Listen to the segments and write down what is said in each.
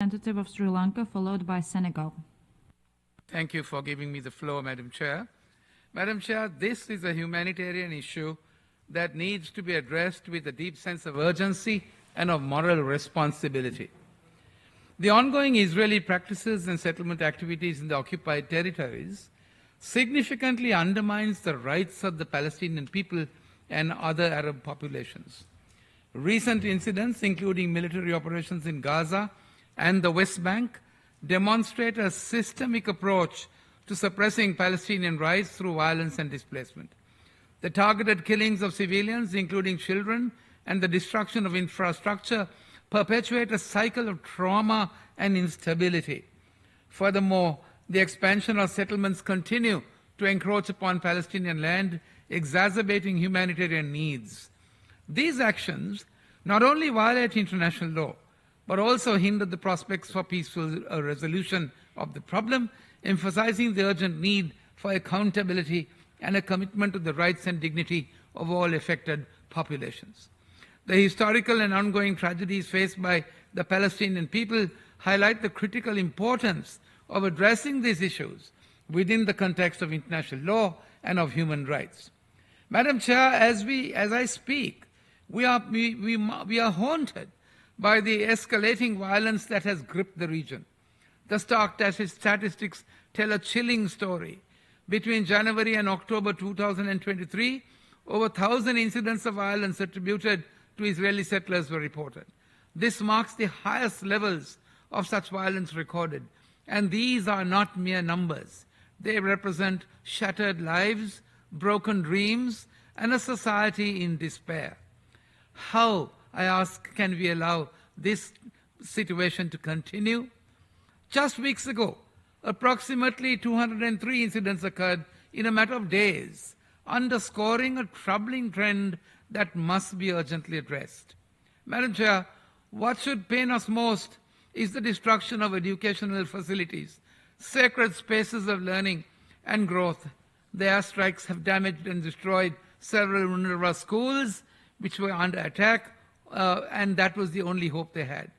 Representative of Sri Lanka, followed by Senegal. Thank you for giving me the floor, Madam Chair. Madam Chair, this is a humanitarian issue that needs to be addressed with a deep sense of urgency and of moral responsibility. The ongoing Israeli practices and settlement activities in the occupied territories significantly undermines the rights of the Palestinian people and other Arab populations. Recent incidents, including military operations in Gaza and the West Bank, demonstrate a systemic approach to suppressing Palestinian rights through violence and displacement. The targeted killings of civilians, including children, and the destruction of infrastructure perpetuate a cycle of trauma and instability. Furthermore, the expansion of settlements continue to encroach upon Palestinian land, exacerbating humanitarian needs. These actions not only violate international law, but also hinder the prospects for peaceful resolution of the problem, emphasizing the urgent need for accountability and a commitment to the rights and dignity of all affected populations. The historical and ongoing tragedies faced by the Palestinian people highlight the critical importance of addressing these issues within the context of international law and of human rights. Madam Chair, as I speak, we are haunted by the escalating violence that has gripped the region. The stark statistics tell a chilling story. Between January and October 2023, over 1,000 incidents of violence attributed to Israeli settlers were reported. This marks the highest levels of such violence recorded, and these are not mere numbers. They represent shattered lives, broken dreams, and a society in despair. How, I ask, can we allow this situation to continue? Just weeks ago, approximately 203 incidents occurred in a matter of days, underscoring a troubling trend that must be urgently addressed. Madam Chair, what should pain us most is the destruction of educational facilities, sacred spaces of learning and growth. The airstrikes have damaged and destroyed several UNRWA schools, which were under attack, and that was the only hope they had.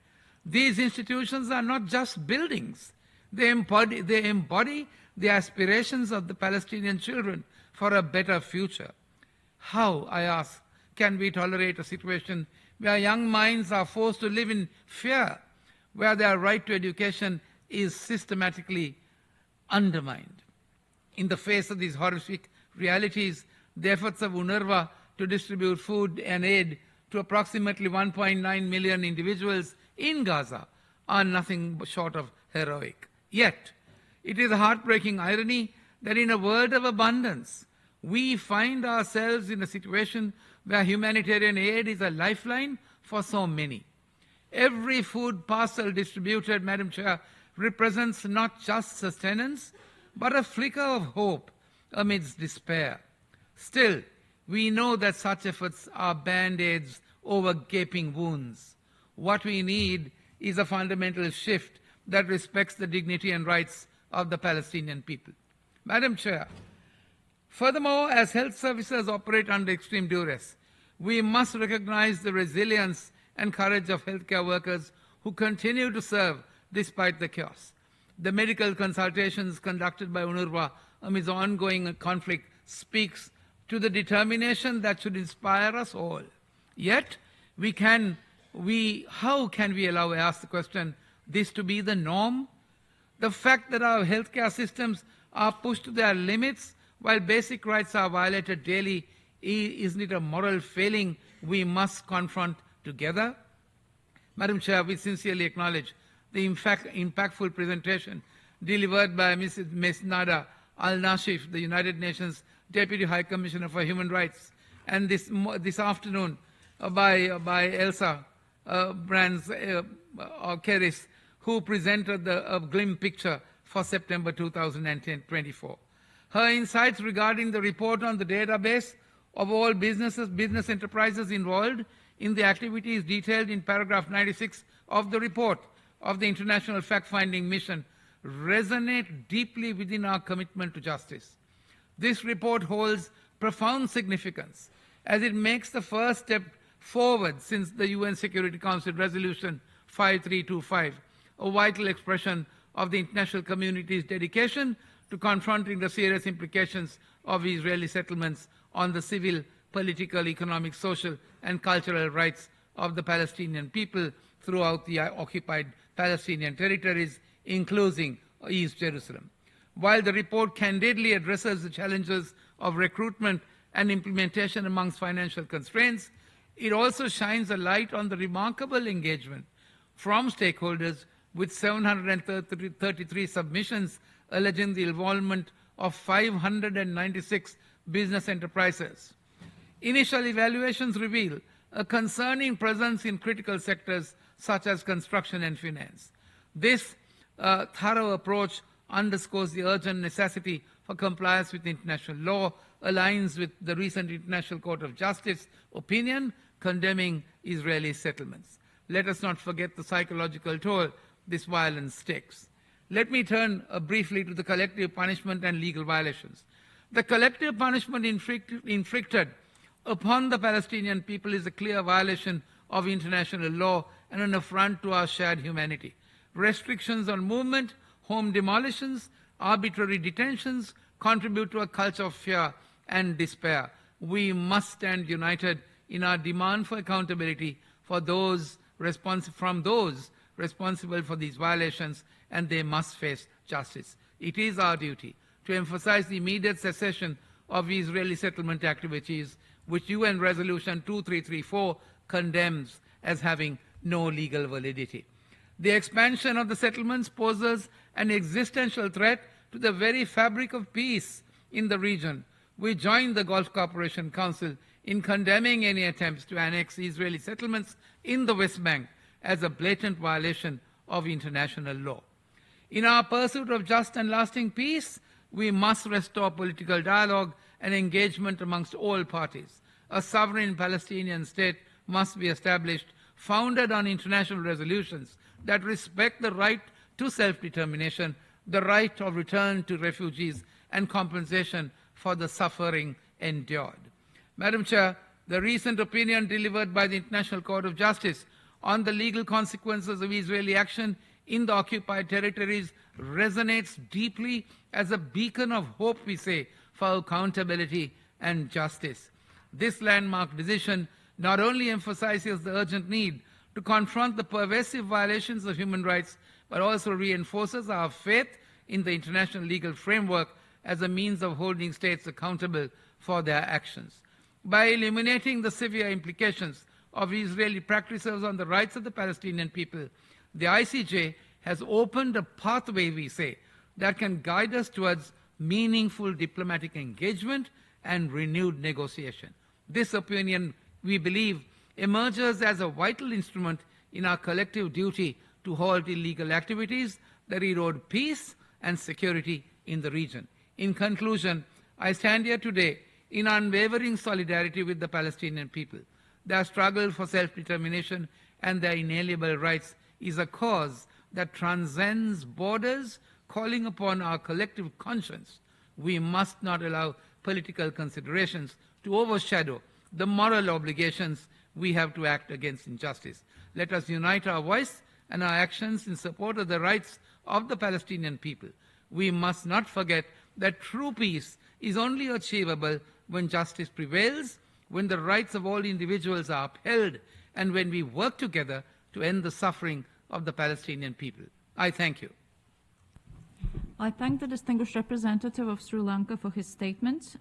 These institutions are not just buildings. They embody the aspirations of the Palestinian children for a better future. How, I ask, can we tolerate a situation where young minds are forced to live in fear, where their right to education is systematically undermined? In the face of these horrific realities, the efforts of UNRWA to distribute food and aid to approximately 1.9 million individuals in Gaza are nothing short of heroic. Yet, it is a heartbreaking irony that in a world of abundance, we find ourselves in a situation where humanitarian aid is a lifeline for so many. Every food parcel distributed, Madam Chair, represents not just sustenance, but a flicker of hope amidst despair. Still, we know that such efforts are band-aids over gaping wounds. What we need is a fundamental shift that respects the dignity and rights of the Palestinian people. Madam Chair, furthermore, as health services operate under extreme duress, we must recognize the resilience and courage of healthcare workers who continue to serve despite the chaos. The medical consultations conducted by UNRWA amidst ongoing conflict speaks to the determination that should inspire us all. Yet, how can we allow, I ask the question, this to be the norm? The fact that our healthcare systems are pushed to their limits while basic rights are violated daily, isn't it a moral failing we must confront together? Madam Chair, we sincerely acknowledge the impactful presentation delivered by Mrs. Mesnada Al-Nashif, the United Nations Deputy High Commissioner for Human Rights, and this afternoon by Elsa Keris, who presented a glimpse picture for September 2024. Her insights regarding the report on the database of all business enterprises involved in the activities detailed in paragraph 96 of the report of the International Fact-Finding Mission resonate deeply within our commitment to justice. This report holds profound significance as it makes the first step forward since the UN Security Council Resolution 5325, a vital expression of the international community's dedication to confronting the serious implications of Israeli settlements on the civil, political, economic, social, and cultural rights of the Palestinian people throughout the occupied Palestinian territories, including East Jerusalem. While the report candidly addresses the challenges of recruitment and implementation amongst financial constraints, it also shines a light on the remarkable engagement from stakeholders, with 733 submissions alleging the involvement of 596 business enterprises. Initial evaluations reveal a concerning presence in critical sectors such as construction and finance. This thorough approach underscores the urgent necessity for compliance with international law, aligns with the recent International Court of Justice opinion condemning Israeli settlements. Let us not forget the psychological toll this violence takes. Let me turn briefly to the collective punishment and legal violations. The collective punishment inflicted upon the Palestinian people is a clear violation of international law and an affront to our shared humanity. Restrictions on movement, home demolitions, arbitrary detentions contribute to a culture of fear and despair. We must stand united in our demand for accountability for those responsible for these violations, and they must face justice. It is our duty to emphasize the immediate cessation of Israeli settlement activities, which UN Resolution 2334 condemns as having no legal validity. The expansion of the settlements poses an existential threat to the very fabric of peace in the region. We join the Gulf Cooperation Council in condemning any attempts to annex Israeli settlements in the West Bank as a blatant violation of international law. In our pursuit of just and lasting peace, we must restore political dialogue and engagement amongst all parties. A sovereign Palestinian state must be established, founded on international resolutions that respect the right to self-determination, the right of return to refugees, and compensation for the suffering endured. Madam Chair, the recent opinion delivered by the International Court of Justice on the legal consequences of Israeli action in the occupied territories resonates deeply as a beacon of hope, we say, for accountability and justice. This landmark decision not only emphasizes the urgent need to confront the pervasive violations of human rights, but also reinforces our faith in the international legal framework as a means of holding states accountable for their actions. By eliminating the severe implications of Israeli practices on the rights of the Palestinian people, the ICJ has opened a pathway, we say, that can guide us towards meaningful diplomatic engagement and renewed negotiation. This opinion, we believe, emerges as a vital instrument in our collective duty to halt illegal activities that erode peace and security in the region. In conclusion, I stand here today in unwavering solidarity with the Palestinian people. Their struggle for self-determination and their inalienable rights is a cause that transcends borders, calling upon our collective conscience. We must not allow political considerations to overshadow the moral obligations we have to act against injustice. Let us unite our voice and our actions in support of the rights of the Palestinian people. We must not forget that true peace is only achievable when justice prevails, when the rights of all individuals are upheld, and when we work together to end the suffering of the Palestinian people. I thank you. I thank the distinguished representative of Sri Lanka for his statement.